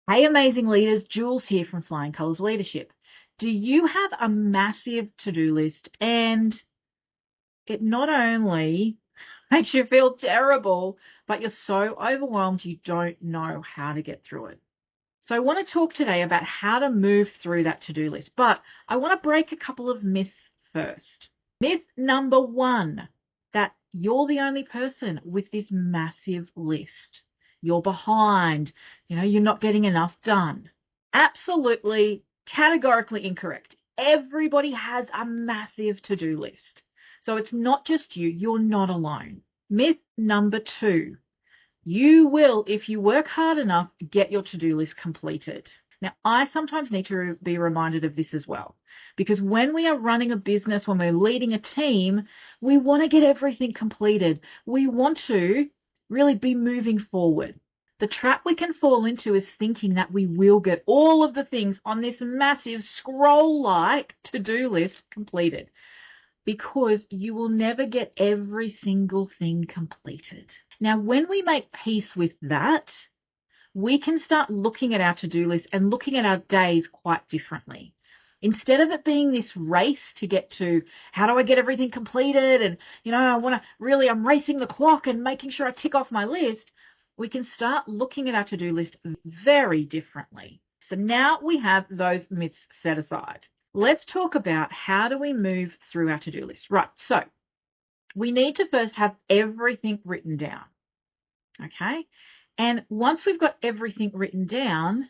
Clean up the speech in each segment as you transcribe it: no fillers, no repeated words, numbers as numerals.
Hey, amazing leaders, Jules here from Flying Colours Leadership. Do you have a massive to-do list and it not only makes you feel terrible, but you're so overwhelmed you don't know how to get through it? So I want to talk today about how to move through that to-do list, but I want to break a couple of myths first. Myth number one, that you're the only person with this massive list. You're behind, you're not getting enough done. Absolutely, categorically incorrect. Everybody has a massive to-do list. So it's not just you, you're not alone. Myth number two, you will, if you work hard enough, get your to-do list completed. Now, I sometimes need to be reminded of this as well, because when we are running a business, when we're leading a team, we want to get everything completed. We want to really be moving forward. The trap we can fall into is thinking that we will get all of the things on this massive scroll-like to-do list completed, because you will never get every single thing completed. Now, when we make peace with that, we can start looking at our to-do list and looking at our days quite differently. Instead of it being this race to get to, how do I get everything completed? And, I'm racing the clock and making sure I tick off my list. We can start looking at our to-do list very differently. So now we have those myths set aside. Let's talk about how do we move through our to-do list. Right, so we need to first have everything written down, okay? And once we've got everything written down,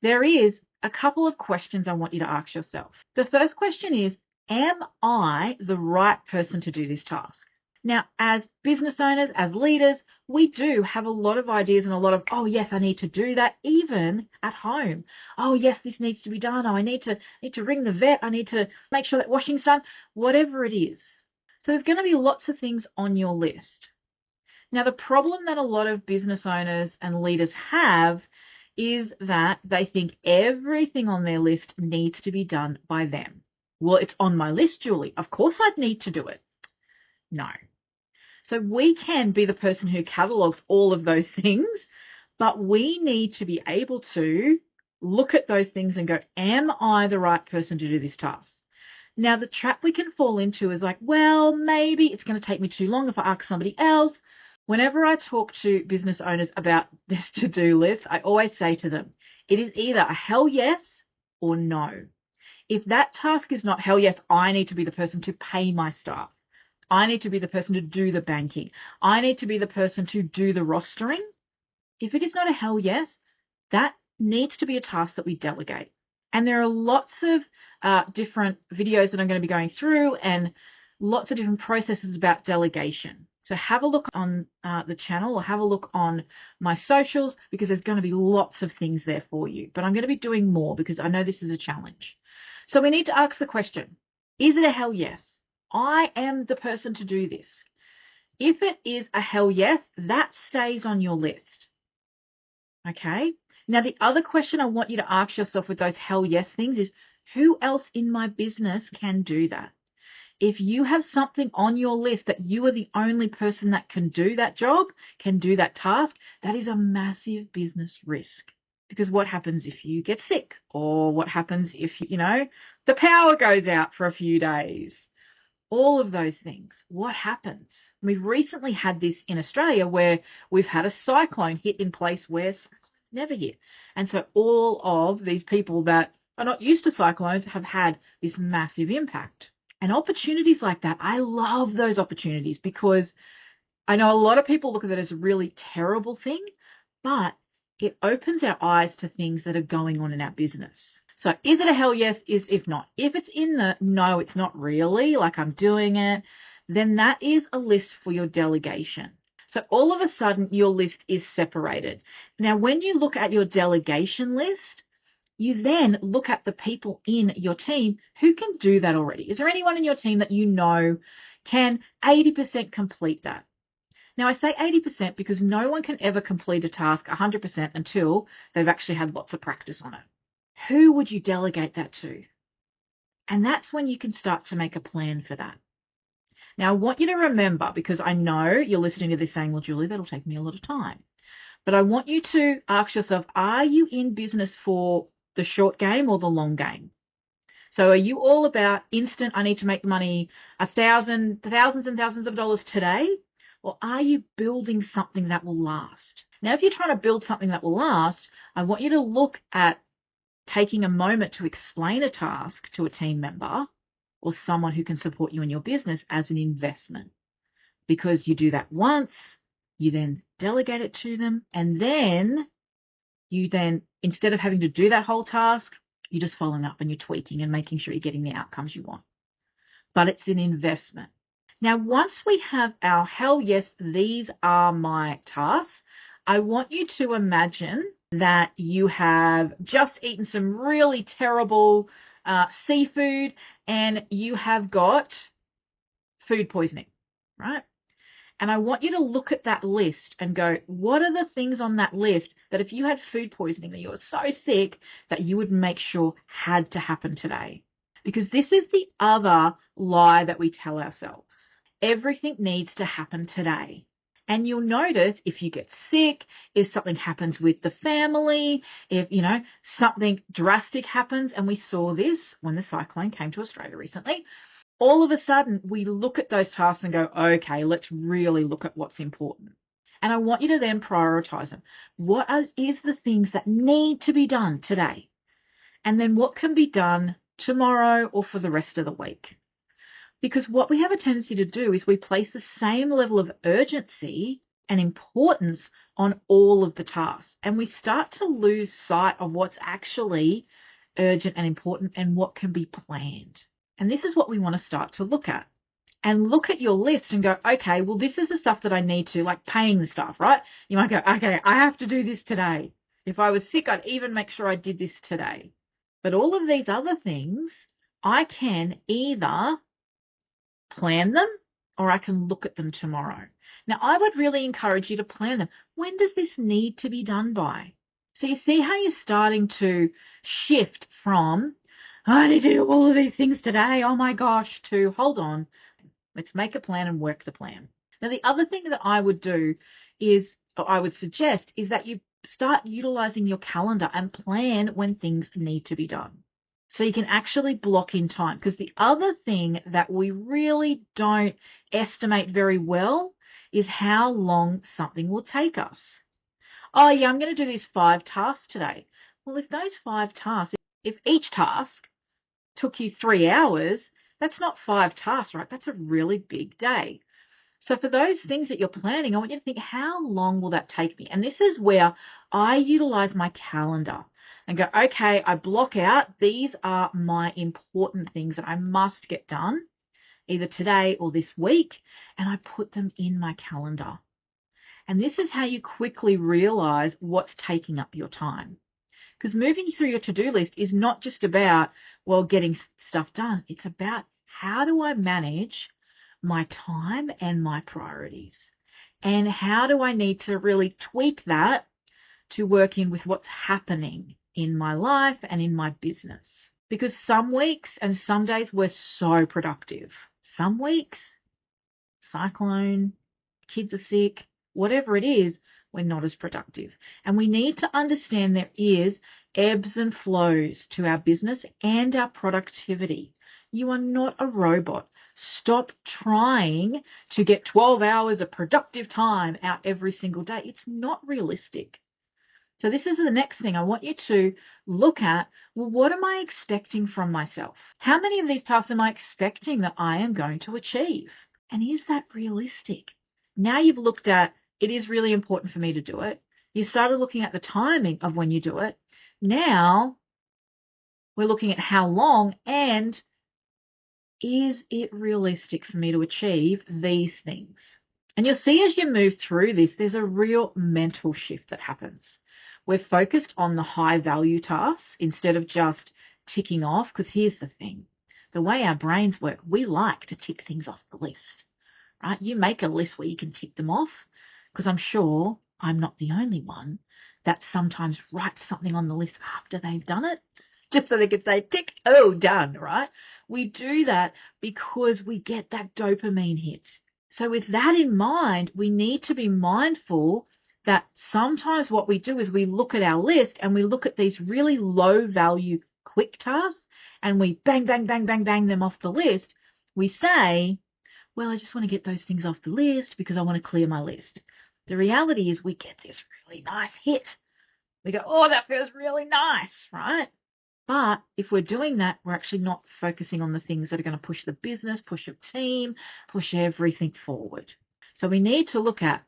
there is a couple of questions I want you to ask yourself. The first question is, am I the right person to do this task? Now, as business owners, as leaders, we do have a lot of ideas and a lot of, oh, yes, I need to do that, even at home. Oh, yes, this needs to be done. Oh, I need to ring the vet. I need to make sure that washing's done, whatever it is. So there's going to be lots of things on your list. Now, the problem that a lot of business owners and leaders have is that they think everything on their list needs to be done by them. Well, it's on my list, Julie. Of course I'd need to do it. No. So we can be the person who catalogs all of those things, but we need to be able to look at those things and go, am I the right person to do this task? Now, the trap we can fall into is like, well, maybe it's going to take me too long if I ask somebody else. Whenever I talk to business owners about this to-do list, I always say to them, it is either a hell yes or no. If that task is not hell yes, I need to be the person to pay my staff. I need to be the person to do the banking. I need to be the person to do the rostering. If it is not a hell yes, that needs to be a task that we delegate. And there are lots of different videos that I'm going to be going through and lots of different processes about delegation. So have a look on the channel or have a look on my socials, because there's going to be lots of things there for you. But I'm going to be doing more because I know this is a challenge. So we need to ask the question, is it a hell yes? I am the person to do this. If it is a hell yes, that stays on your list. Okay? Now, the other question I want you to ask yourself with those hell yes things is, who else in my business can do that? If you have something on your list that you are the only person that can do that job, can do that task, that is a massive business risk. Because what happens if you get sick? Or what happens if, the power goes out for a few days? All of those things. What happens? We've recently had this in Australia where we've had a cyclone hit in place where cyclones never hit. And so all of these people that are not used to cyclones have had this massive impact. And opportunities like that, I love those opportunities, because I know a lot of people look at it as a really terrible thing, but it opens our eyes to things that are going on in our business. So is it a hell yes? If not. If it's in the no, it's not really, like I'm doing it, then that is a list for your delegation. So all of a sudden your list is separated. Now, when you look at your delegation list, you then look at the people in your team who can do that already. Is there anyone in your team that you know can 80% complete that? Now, I say 80% because no one can ever complete a task 100% until they've actually had lots of practice on it. Who would you delegate that to? And that's when you can start to make a plan for that. Now, I want you to remember, because I know you're listening to this saying, well, Julie, that'll take me a lot of time. But I want you to ask yourself, are you in business for the short game or the long game? So are you all about instant, I need to make money, thousands and thousands of dollars today? Or are you building something that will last? Now, if you're trying to build something that will last, I want you to look at taking a moment to explain a task to a team member or someone who can support you in your business as an investment. Because you do that once, you then delegate it to them, and then instead of having to do that whole task, you're just following up and you're tweaking and making sure you're getting the outcomes you want. But it's an investment. Now, once we have our hell yes, these are my tasks, I want you to imagine that you have just eaten some really terrible seafood and you have got food poisoning, right? And I want you to look at that list and go, what are the things on that list that if you had food poisoning, that you were so sick that you would make sure had to happen today? Because this is the other lie that we tell ourselves. Everything needs to happen today. And you'll notice if you get sick, if something happens with the family, if, something drastic happens, and we saw this when the cyclone came to Australia recently, all of a sudden, we look at those tasks and go, okay, let's really look at what's important. And I want you to then prioritize them. What is the things that need to be done today? And then what can be done tomorrow or for the rest of the week? Because what we have a tendency to do is we place the same level of urgency and importance on all of the tasks. And we start to lose sight of what's actually urgent and important and what can be planned. And this is what we want to start to look at. And look at your list and go, okay, well, this is the stuff that I need to, like paying the stuff, right? You might go, okay, I have to do this today. If I was sick, I'd even make sure I did this today. But all of these other things, I can either plan them or I can look at them tomorrow. Now, I would really encourage you to plan them. When does this need to be done by? So you see how you're starting to shift from, I need to do all of these things today, oh my gosh, to hold on, let's make a plan and work the plan. Now, the other thing that I would do is, or I would suggest, is that you start utilizing your calendar and plan when things need to be done. So you can actually block in time. Because the other thing that we really don't estimate very well is how long something will take us. Oh yeah, I'm going to do these 5 tasks today. Well, if those 5 tasks, if each task took you 3 hours, that's not 5 tasks, right? That's a really big day. So for those things that you're planning, I want you to think, how long will that take me? And this is where I utilize my calendar and go, okay, I block out, these are my important things that I must get done either today or this week, and I put them in my calendar. And this is how you quickly realize what's taking up your time. Because moving through your to-do list is not just about, well, getting stuff done. It's about how do I manage my time and my priorities? And how do I need to really tweak that to work in with what's happening in my life and in my business? Because some weeks and some days we're so productive. Some weeks, cyclone, kids are sick, whatever it is, we're not as productive. And we need to understand there is ebbs and flows to our business and our productivity. You are not a robot. Stop trying to get 12 hours of productive time out every single day. It's not realistic. So this is the next thing I want you to look at. Well, what am I expecting from myself? How many of these tasks am I expecting that I am going to achieve? And is that realistic? Now you've looked at, it is really important for me to do it. You started looking at the timing of when you do it. Now we're looking at how long, and is it realistic for me to achieve these things? And you'll see as you move through this, there's a real mental shift that happens. We're focused on the high value tasks instead of just ticking off, because here's the thing. The way our brains work, we like to tick things off the list, right? You make a list where you can tick them off, because I'm sure I'm not the only one that sometimes writes something on the list after they've done it, just so they could say, tick, oh, done, right? We do that because we get that dopamine hit. So with that in mind, we need to be mindful that sometimes what we do is we look at our list and we look at these really low value quick tasks and we bang, bang, bang, bang, bang them off the list. We say, well, I just want to get those things off the list because I want to clear my list. The reality is we get this really nice hit. We go, oh, that feels really nice, right? But if we're doing that, we're actually not focusing on the things that are going to push the business, push your team, push everything forward. So we need to look at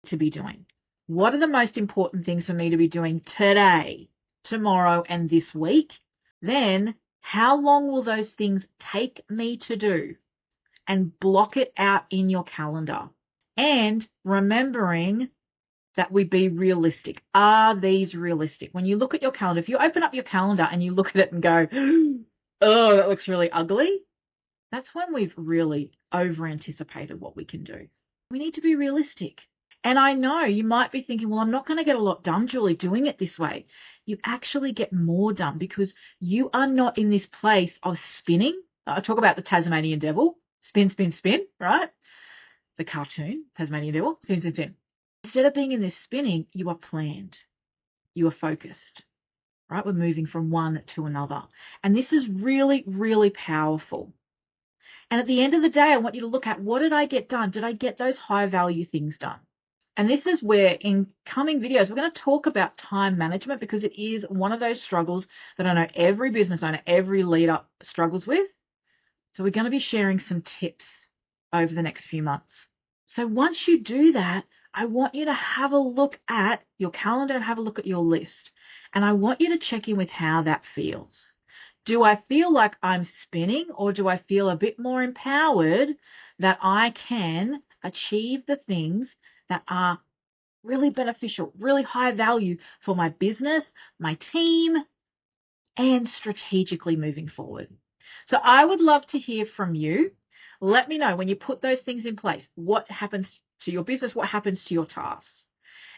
to be doing. What are the most important things for me to be doing today, tomorrow, and this week? Then how long will those things take me to do? And block it out in your calendar. And remembering that we be realistic. Are these realistic? When you look at your calendar, if you open up your calendar and you look at it and go, oh, that looks really ugly, that's when we've really over-anticipated what we can do. We need to be realistic. And I know you might be thinking, well, I'm not going to get a lot done, Julie, doing it this way. You actually get more done because you are not in this place of spinning. I talk about the Tasmanian devil. Spin, spin, spin, right? The cartoon, Tasmanian devil, spin, spin, spin. Instead of being in this spinning, you are planned. You are focused, right? We're moving from one to another. And this is really, really powerful. And at the end of the day, I want you to look at, what did I get done? Did I get those high value things done? And this is where in coming videos, we're going to talk about time management because it is one of those struggles that I know every business owner, every leader struggles with. So we're going to be sharing some tips over the next few months. So once you do that, I want you to have a look at your calendar and have a look at your list. And I want you to check in with how that feels. Do I feel like I'm spinning, or do I feel a bit more empowered that I can achieve the things that are really beneficial, really high value for my business, my team, and strategically moving forward? So I would love to hear from you. Let me know when you put those things in place, what happens to your business, what happens to your tasks.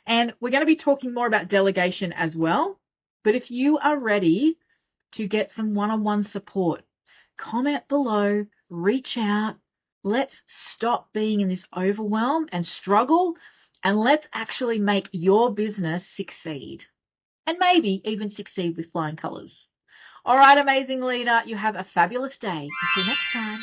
And we're going to be talking more about delegation as well. But if you are ready to get some one-on-one support, comment below, reach out. Let's stop being in this overwhelm and struggle, and let's actually make your business succeed. And maybe even succeed with flying colors. All right, amazing leader, you have a fabulous day. Until next time.